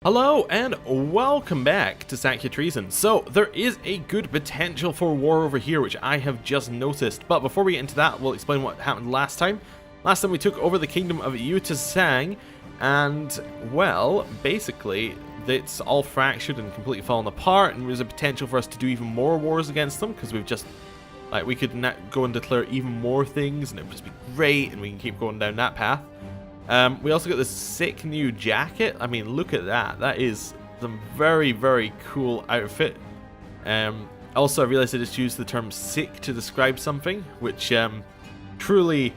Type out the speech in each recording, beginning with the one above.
Hello and welcome back to Sakya Trizin. So there is a good potential for war over here, which I have just noticed. But before we get into that, we'll explain what happened last time. Last time we took over the kingdom of Yutasang, and well, basically it's all fractured and completely fallen apart, and there's a potential for us to do even more wars against them because we've just we could go and declare even more things, and it would just be great, and we can keep going down that path. We also got this sick new jacket. I mean, look at that. That is some very, very cool outfit. Also, I realized I just used the term sick to describe something, which truly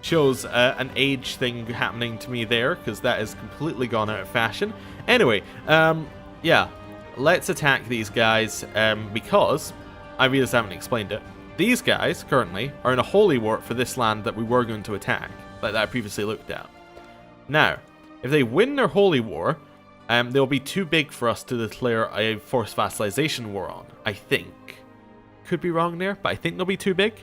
shows an age thing happening to me there, because that has completely gone out of fashion. Anyway, yeah, let's attack these guys, because I realized I haven't explained it. These guys, currently, are in a holy war for this land that we were going to attack, like that I previously looked at. Now, if they win their holy war, they'll be too big for us to declare a forced vassalization war on, I think. Could be wrong there, but I think they'll be too big.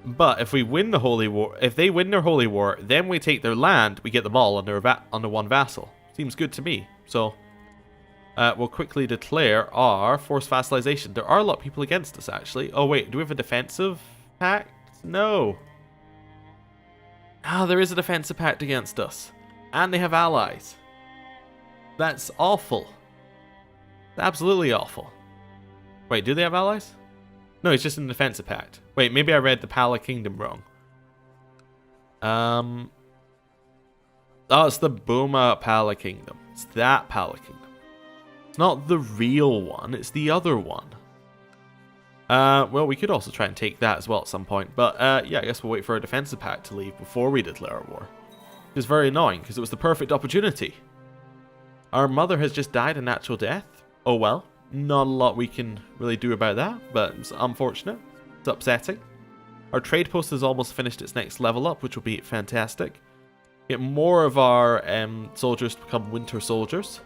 But if we win the holy war, if they win their holy war, then we take their land, we get them all under one vassal. Seems good to me. So, we'll quickly declare our forced vassalization. There are a lot of people against us, actually. Oh wait, do we have a defensive pact? No. Ah, there is a defensive pact against us. And they have allies. That's awful. Absolutely awful. Wait, do they have allies? No, it's just in the defensive pact. Wait, maybe I read the Pala Kingdom wrong. Oh, it's the Boma Pala Kingdom. It's that Pala Kingdom. It's not the real one, it's the other one. Well, we could also try and take that as well at some point. But, yeah, I guess we'll wait for our defensive pact to leave before we declare our war. It's very annoying, because it was the perfect opportunity. Our mother has just died a natural death. Oh well, not a lot we can really do about that, but it's unfortunate. It's upsetting. Our trade post has almost finished its next level up, which will be fantastic. Get more of our soldiers to become winter soldiers.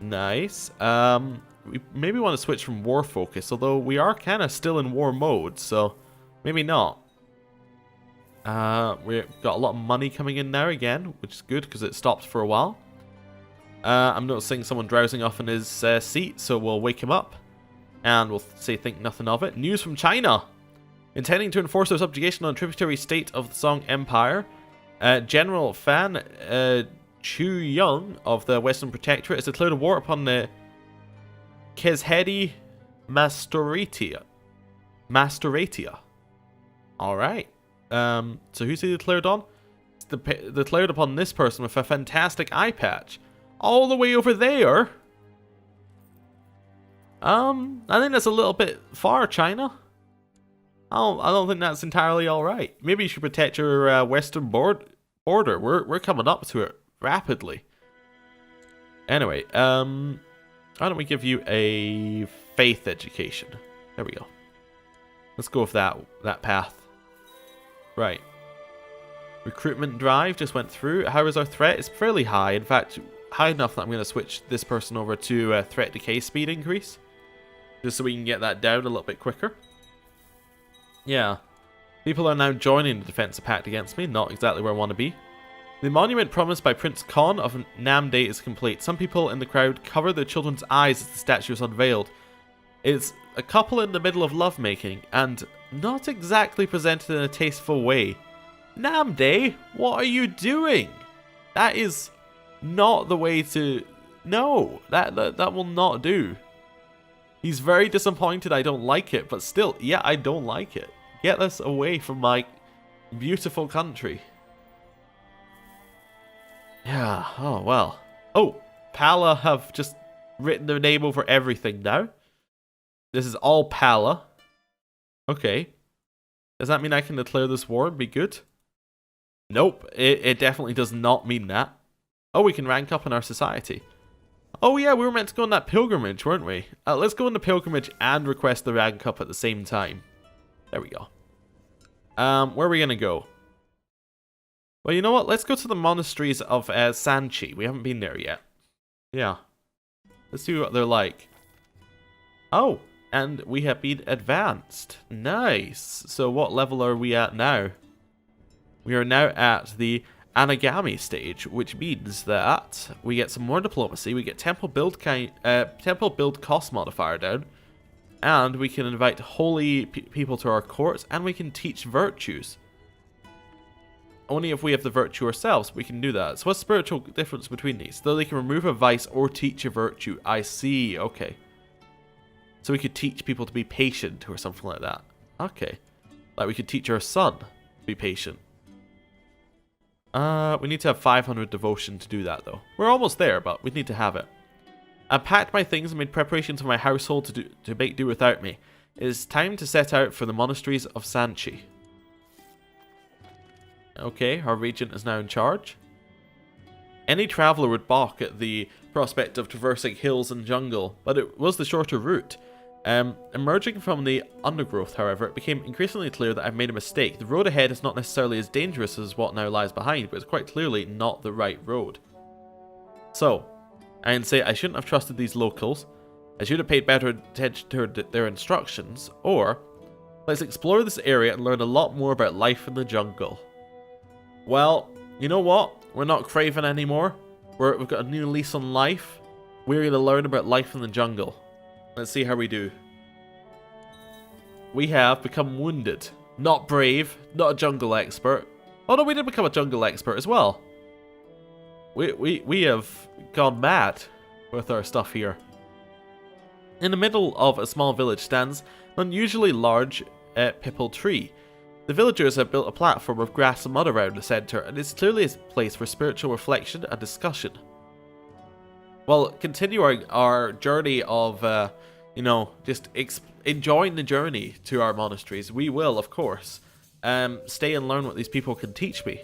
Nice. We maybe want to switch from war focus, although we are kind of still in war mode, so maybe not. We've got a lot of money coming in now again, which is good because it stopped for a while. I'm noticing someone drowsing off in his seat, so we'll wake him up. And we'll say think nothing of it. News from China! Intending to enforce their subjugation on a tributary state of the Song Empire, General Fan Chu Young of the Western Protectorate has declared a war upon the Keshedi Mastoratia. Alright. So who's he declared on? It's declared upon this person with a fantastic eye patch. All the way over there? I think that's a little bit far, China. I don't think that's entirely alright. Maybe you should protect your western border. We're coming up to it rapidly. Anyway, why don't we give you a faith education? There we go. Let's go with that path. Right. Recruitment drive just went through. How is our threat? It's fairly high. In fact, high enough that I'm going to switch this person over to threat decay speed increase. Just so we can get that down a little bit quicker. Yeah. People are now joining the defensive pact against me. Not exactly where I want to be. The monument promised by Prince Khan of Namdae is complete. Some people in the crowd cover their children's eyes as the statue is unveiled. It's a couple in the middle of lovemaking, and not exactly presented in a tasteful way. Namdae, what are you doing? That is not the way to... No, that will not do. He's very disappointed I don't like it, but still, yeah, I don't like it. Get this away from my beautiful country. Yeah, oh well. Oh, Pala have just written their name over everything now. This is all Pala. Okay. Does that mean I can declare this war and be good? Nope, it definitely does not mean that. Oh, we can rank up in our society. Oh yeah, we were meant to go on that pilgrimage, weren't we? Let's go on the pilgrimage and request the rank up at the same time. There we go. Where are we going to go? Well, you know what? Let's go to the monasteries of Sanchi. We haven't been there yet. Yeah. Let's see what they're like. Oh, and we have been advanced. Nice. So what level are we at now? We are now at the Anagami stage, which means that we get some more diplomacy, we get temple build cost modifier down, and we can invite holy people to our courts, and we can teach virtues. Only if we have the virtue ourselves we can do that. So what's the spiritual difference between these? Though they can remove a vice or teach a virtue. I see, okay. So we could teach people to be patient or something like that. Okay. Like we could teach our son to be patient. We need to have 500 devotion to do that though. We're almost there, but we need to have it. I packed my things and made preparations for my household to make do without me. It is time to set out for the monasteries of Sanchi. Okay, our regent is now in charge. Any traveller would balk at the prospect of traversing hills and jungle, but it was the shorter route. Emerging from the undergrowth, however, it became increasingly clear that I've made a mistake. The road ahead is not necessarily as dangerous as what now lies behind, but it's quite clearly not the right road. So, I can say I shouldn't have trusted these locals, I should have paid better attention to their instructions, or let's explore this area and learn a lot more about life in the jungle. Well, you know what? We're not craving anymore. We've got a new lease on life. We're going to learn about life in the jungle. Let's see how we do. We have become wounded. Not brave. Not a jungle expert. Oh no, we did become a jungle expert as well. We have gone mad with our stuff here. In the middle of a small village stands an unusually large pipal tree. The villagers have built a platform of grass and mud around the centre, and it's clearly a place for spiritual reflection and discussion. Well, continue our journey of, you know, just enjoying the journey to our monasteries. We will, of course, stay and learn what these people can teach me.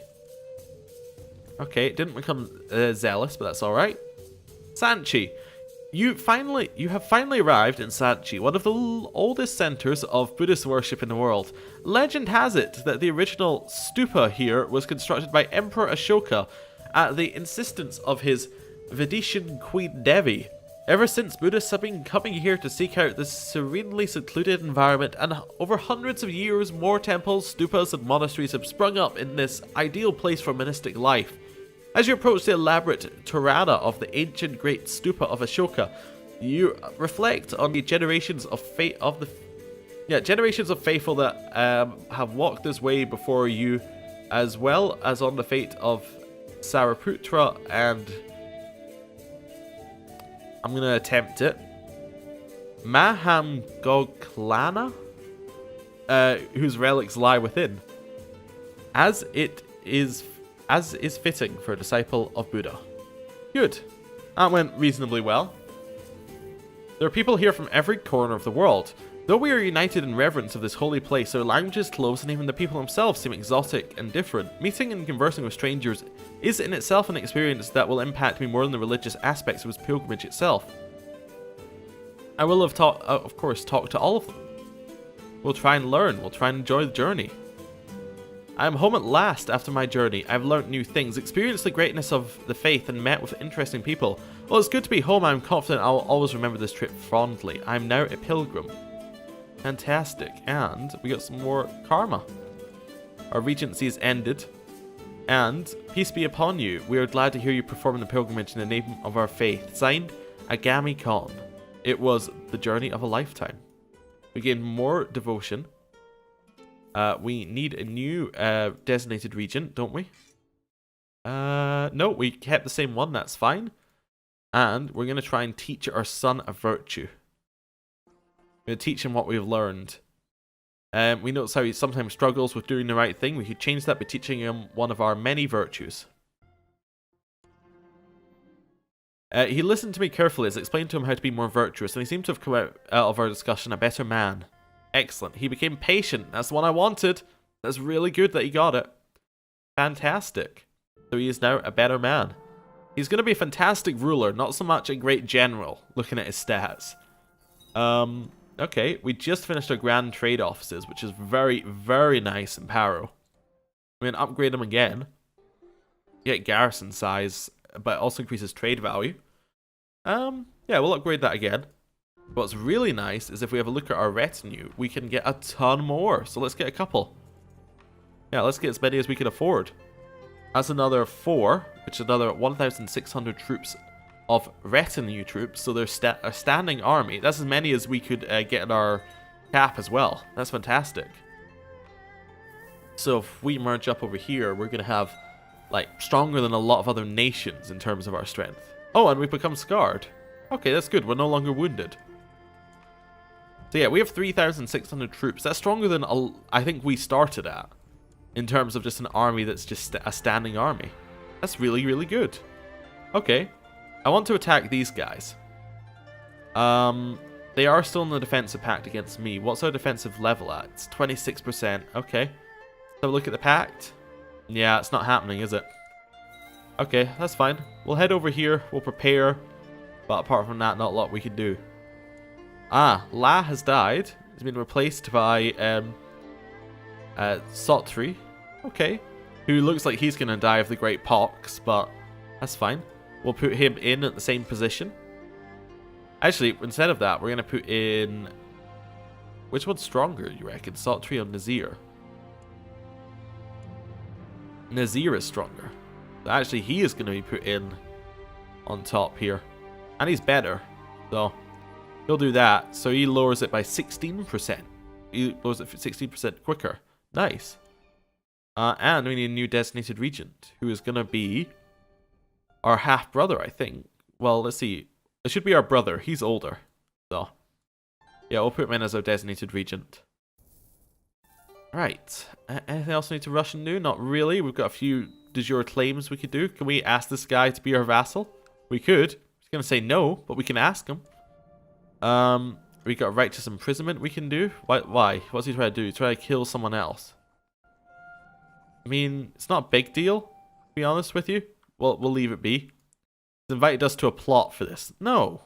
Okay, it didn't become zealous, but that's alright. Sanchi. You have finally arrived in Sanchi, one of the oldest centers of Buddhist worship in the world. Legend has it that the original stupa here was constructed by Emperor Ashoka at the insistence of his Vidishan Queen Devi. Ever since, Buddhists have been coming here to seek out this serenely secluded environment, and over hundreds of years, more temples, stupas, and monasteries have sprung up in this ideal place for monastic life. As you approach the elaborate Tirana of the ancient great stupa of Ashoka, you reflect on the generations of faithful that have walked this way before you, as well as on the fate of Sariputra and I'm gonna attempt it. Mahamgoglana, whose relics lie within, as is fitting for a disciple of Buddha. Good. That went reasonably well. There are people here from every corner of the world. Though we are united in reverence of this holy place, our languages, clothes, and even the people themselves seem exotic and different. Meeting and conversing with strangers is in itself an experience that will impact me more than the religious aspects of his pilgrimage itself. I will have of course talked to all of them. We'll try and learn, we'll try and enjoy the journey. I am home at last after my journey. I've learnt new things, experienced the greatness of the faith, and met with interesting people. Well, it's good to be home. I'm confident I'll always remember this trip fondly. I'm now a pilgrim. Fantastic. And we got some more karma. Our regency is ended. And peace be upon you. We are glad to hear you performing the pilgrimage in the name of our faith. Signed, Agami Khan. It was the journey of a lifetime. We gained more devotion. We need a new designated regent, don't we? No, we kept the same one, that's fine. And we're going to try and teach our son a virtue. We're going to teach him what we've learned. We notice how he sometimes struggles with doing the right thing. We could change that by teaching him one of our many virtues. He listened to me carefully as I explained to him how to be more virtuous, and he seemed to have come out of our discussion a better man. Excellent. He became patient. That's the one I wanted. That's really good that he got it. Fantastic. So he is now a better man. He's going to be a fantastic ruler, not so much a great general, looking at his stats. Okay, we just finished our grand trade offices, which is very, very nice in Paro. We're going to upgrade them again. Get garrison size, but it also increases trade value. Yeah, we'll upgrade that again. What's really nice is if we have a look at our retinue, we can get a ton more. So let's get a couple. Yeah, let's get as many as we can afford. That's another 4, which is another 1,600 troops of retinue troops. So there's a standing army. That's as many as we could get in our cap as well. That's fantastic. So if we merge up over here, we're going to have, like, stronger than a lot of other nations in terms of our strength. Oh, and we've become scarred. Okay, that's good. We're no longer wounded. So yeah, we have 3,600 troops. That's stronger than I think we started at, in terms of just an army that's just a standing army. That's really, really good. Okay. I want to attack these guys. They are still in the defensive pact against me. What's our defensive level at? It's 26%. Okay. Have a look at the pact. Yeah, it's not happening, is it? Okay, that's fine. We'll head over here. We'll prepare. But apart from that, not a lot we can do. Ah, La has died. He's been replaced by Sotri. Okay. Who looks like he's going to die of the Great Pox, but that's fine. We'll put him in at the same position. Actually, instead of that, we're going to put in... Which one's stronger, you reckon? Sotri or Nazir? Nazir is stronger. So actually, he is going to be put in on top here. And he's better. So, he'll do that. So he lowers it by 16%. He lowers it 16% quicker. Nice. And we need a new designated regent, who is going to be our half-brother, I think. Well, let's see. It should be our brother. He's older. So, yeah, we'll put him in as our designated regent. Right. Anything else we need to rush and do? Not really. We've got a few de jure claims we could do. Can we ask this guy to be our vassal? We could. He's going to say no, but we can ask him. We got righteous imprisonment we can do. Why? What's he trying to do? Try to kill someone else. I mean, it's not a big deal, to be honest with you. We'll leave it be. He's invited us to a plot for this. No.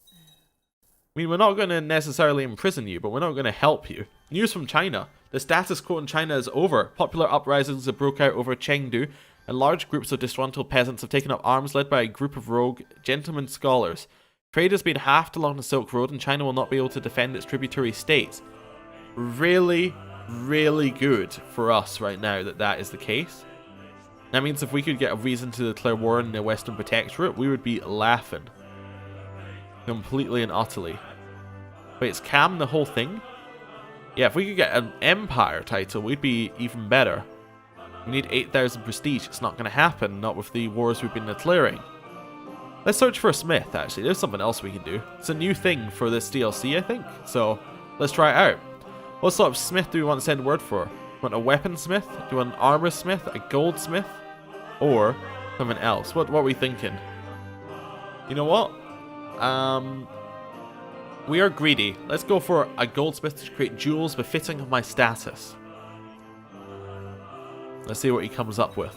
I mean, we're not going to necessarily imprison you, but we're not going to help you. News from China. The status quo in China is over. Popular uprisings have broke out over Chengdu, and large groups of disgruntled peasants have taken up arms led by a group of rogue gentlemen scholars. Trade has been halved along the Silk Road, and China will not be able to defend its tributary states. Really, really good for us right now that is the case. That means if we could get a reason to declare war in the Western Protectorate, we would be laughing. Completely and utterly. Wait, it's Cam the whole thing? Yeah, if we could get an Empire title, we'd be even better. We need 8,000 prestige. It's not going to happen, not with the wars we've been declaring. Let's search for a smith, actually. There's something else we can do. It's a new thing for this DLC, I think. So, let's try it out. What sort of smith do we want to send word for? Do you want a weaponsmith? Do you want an armor smith? A goldsmith? Or something else? What are we thinking? You know what? We are greedy. Let's go for a goldsmith to create jewels befitting of my status. Let's see what he comes up with.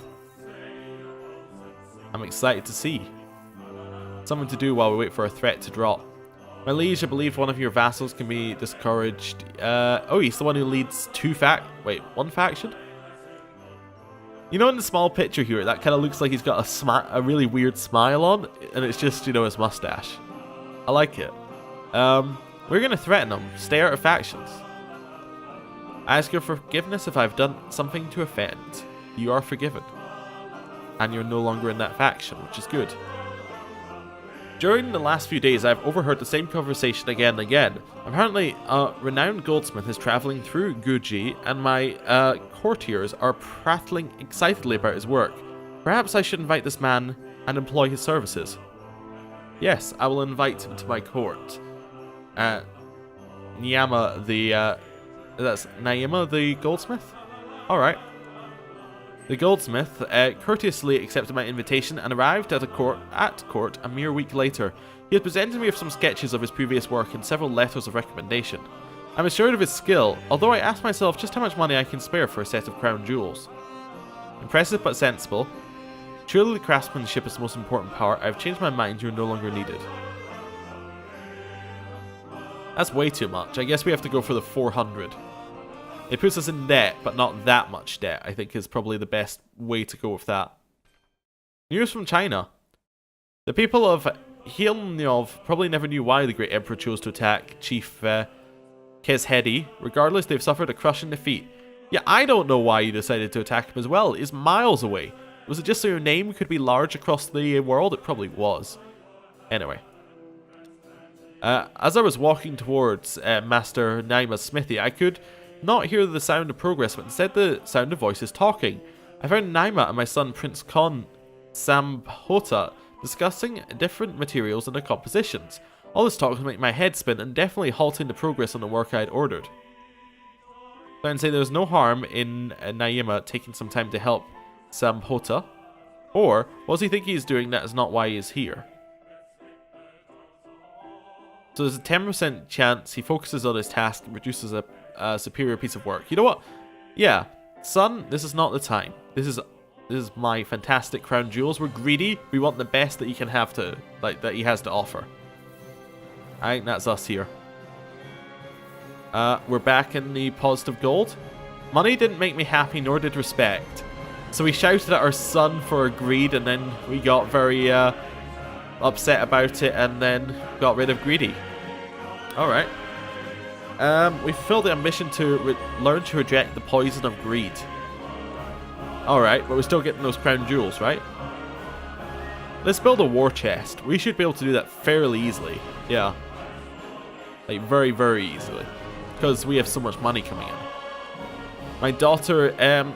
I'm excited to see. Something to do while we wait for a threat to drop. My liege, I believe one of your vassals can be discouraged. Oh, he's the one who leads one faction? You know, in the small picture here, that kind of looks like he's got a really weird smile on, and it's just, you know, his mustache. I like it. We're going to threaten him. Stay out of factions. I ask your forgiveness if I've done something to offend. You are forgiven. And you're no longer in that faction, which is good. During the last few days, I've overheard the same conversation again and again. Apparently, a renowned goldsmith is traveling through Guji, and my courtiers are prattling excitedly about his work. Perhaps I should invite this man and employ his services. Yes, I will invite him to my court. Nyama the, that's Naima the goldsmith? Alright. The goldsmith courteously accepted my invitation and arrived at court a mere week later. He had presented me with some sketches of his previous work and several letters of recommendation. I'm assured of his skill, although I ask myself just how much money I can spare for a set of crown jewels. Impressive but sensible. Surely the craftsmanship is the most important part. I've changed my mind, you're no longer needed. That's way too much. I guess we have to go for the 400. It puts us in debt, but not that much debt, I think is probably the best way to go with that. News from China. The people of Hilnyov probably never knew why the Great Emperor chose to attack Chief Kezhedi. Regardless, they've suffered a crushing defeat. Yeah, I don't know why you decided to attack him as well. He's miles away. Was it just so your name could be large across the world? It probably was. Anyway. As I was walking towards Master Naima's smithy, I could not hear the sound of progress, but instead the sound of voices talking. I found Naima and my son Prince Kon Sambhota discussing different materials and their compositions. All this talk was making my head spin and definitely halting the progress on the work I had ordered. So I'd say there was no harm in Naima taking some time to help Sambhota, or what does he think he's doing that is not why he is here? So there's a 10% chance he focuses on his task and produces a superior piece of work. You know what? Yeah, son, this is not the time. This is my fantastic crown jewels. We're greedy. We want the best that he can have to, that he has to offer. I think that's us here. We're back in the positive gold. Money didn't make me happy, nor did respect. So we shouted at our son for greed, and then we got very upset about it, and then got rid of greedy. Alright. We fulfilled the ambition to learn to reject the poison of greed. Alright, but we're still getting those crown jewels, right? Let's build a war chest. We should be able to do that fairly easily. Yeah. Like, very, very easily. Because we have so much money coming in. My daughter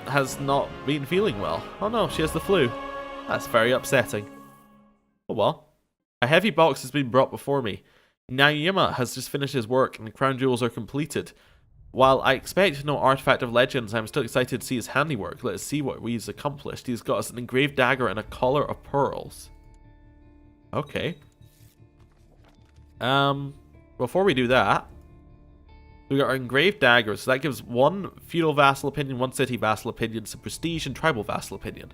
has not been feeling well. Oh no, she has the flu. That's very upsetting. Oh well. A heavy box has been brought before me. Naima has just finished his work and the crown jewels are completed. While I expect no artifact of legends, I'm still excited to see his handiwork. Let us see what he's accomplished. He's got us an engraved dagger and a collar of pearls. Okay. Before we do that, we got our engraved daggers. So that gives 1 feudal vassal opinion, 1 city vassal opinion, some prestige, and tribal vassal opinion.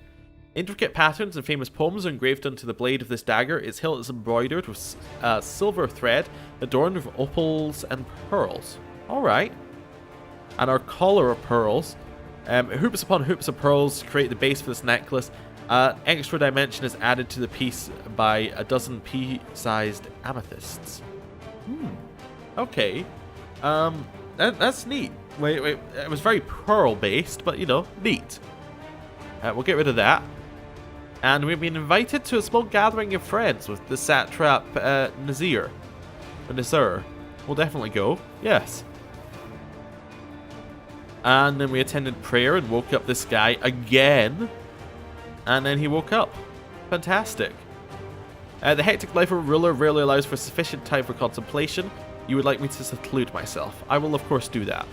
Intricate patterns and famous poems are engraved onto the blade of this dagger. Its hilt is embroidered with silver thread, adorned with opals and pearls. Alright. And our collar of pearls. Hoops upon hoops of pearls create the base for this necklace. Extra dimension is added to the piece by a dozen pea-sized amethysts. Okay. That's neat. Wait, it was very pearl-based, but, you know, neat. We'll get rid of that. And we've been invited to a small gathering of friends with the satrap Nazir. Or Nazir. We'll definitely go. Yes. And then we attended prayer and woke up this guy again. And then he woke up. Fantastic. The hectic life of a ruler rarely allows for sufficient time for contemplation. You would like me to seclude myself. I will of course do that.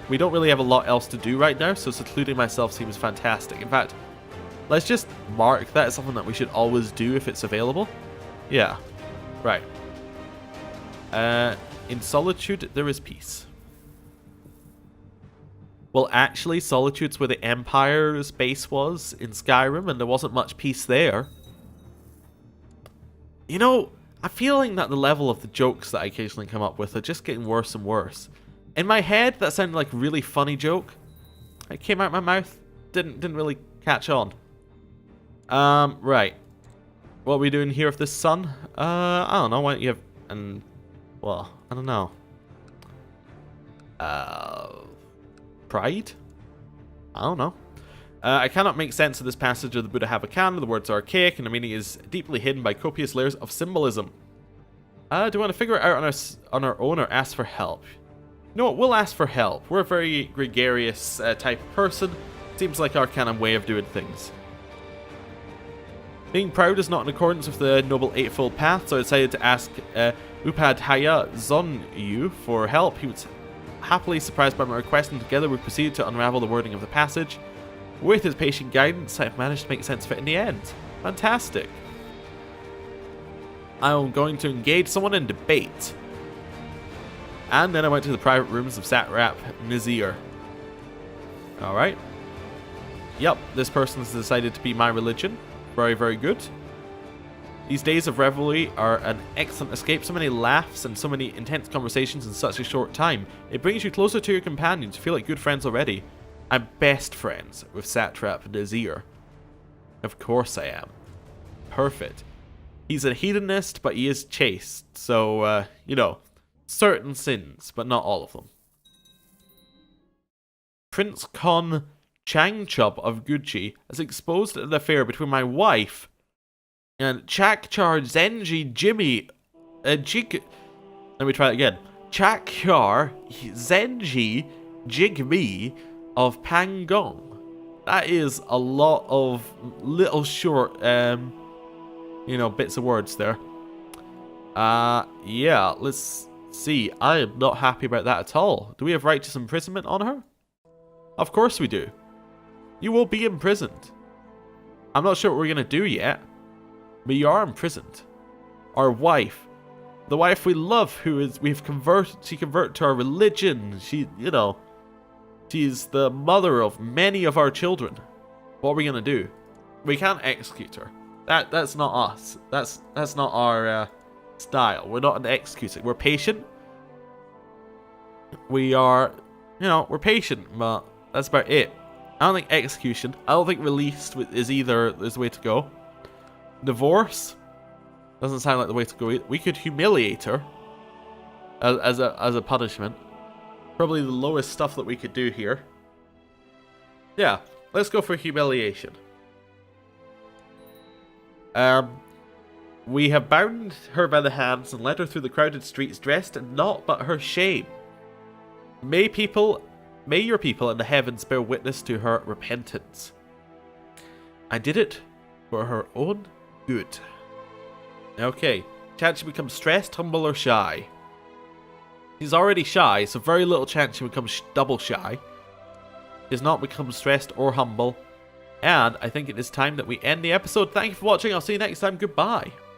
We don't really have a lot else to do right now, so secluding myself seems fantastic. In fact, let's just mark that as something that we should always do if it's available. Yeah. Right. In solitude, there is peace. Well, actually, solitude's where the Empire's base was in Skyrim, and there wasn't much peace there. You know, I'm feeling that the level of the jokes that I occasionally come up with are just getting worse and worse. In my head, that sounded like a really funny joke. It came out my mouth, didn't really catch on. Right. What are we doing here with this sun? I don't know. Why don't you have... well, I don't know. Pride? I don't know. I cannot make sense of this passage of the Buddha Havakana. The words are archaic and the meaning is deeply hidden by copious layers of symbolism. Do we want to figure it out on our own or ask for help? You know what? We'll ask for help. We're a very gregarious type of person. Seems like our kind of way of doing things. Being proud is not in accordance with the Noble Eightfold Path, so I decided to ask Upadhyaya Zonyu for help. He was happily surprised by my request, and together we proceeded to unravel the wording of the passage. With his patient guidance, I've managed to make sense of it in the end. Fantastic. I'm going to engage someone in debate. And then I went to the private rooms of Satrap Nazir. Alright. Yep, this person has decided to be my religion. Very, very good. These days of revelry are an excellent escape. So many laughs and so many intense conversations in such a short time. It brings you closer to your companions. You feel like good friends already. I'm best friends with Satrap Nazir. Of course I am. Perfect. He's a hedonist, but he is chaste. So, you know, certain sins, but not all of them. Prince Kon Changchub of Gucci has exposed an affair between my wife and Chakchar Zenji Jimmy Jig. Let me try it again. Chakchar Zenji Jigme of Pangong. That is a lot of little short, bits of words there. Yeah, let's see. I am not happy about that at all. Do we have righteous imprisonment on her? Of course we do. You will be imprisoned. I'm not sure what we're going to do yet, but you are imprisoned. Our wife, the wife we love, she converted to our religion. She's the mother of many of our children. What are we going to do? We can't execute her. That's not us. That's not our style. We're not an executor. We're patient. We are, we're patient, but that's about it. I don't think execution. I don't think released is the way to go. Divorce doesn't sound like the way to go either. We could humiliate her as a punishment. Probably the lowest stuff that we could do here. Yeah, let's go for humiliation. We have bound her by the hands and led her through the crowded streets dressed in naught but her shame. May your people in the heavens bear witness to her repentance. I did it for her own good. Okay, chance she becomes stressed, humble, or shy. She's already shy, so very little chance she becomes double shy. She has not become stressed or humble. And I think it is time that we end the episode. Thank you for watching. I'll see you next time. Goodbye.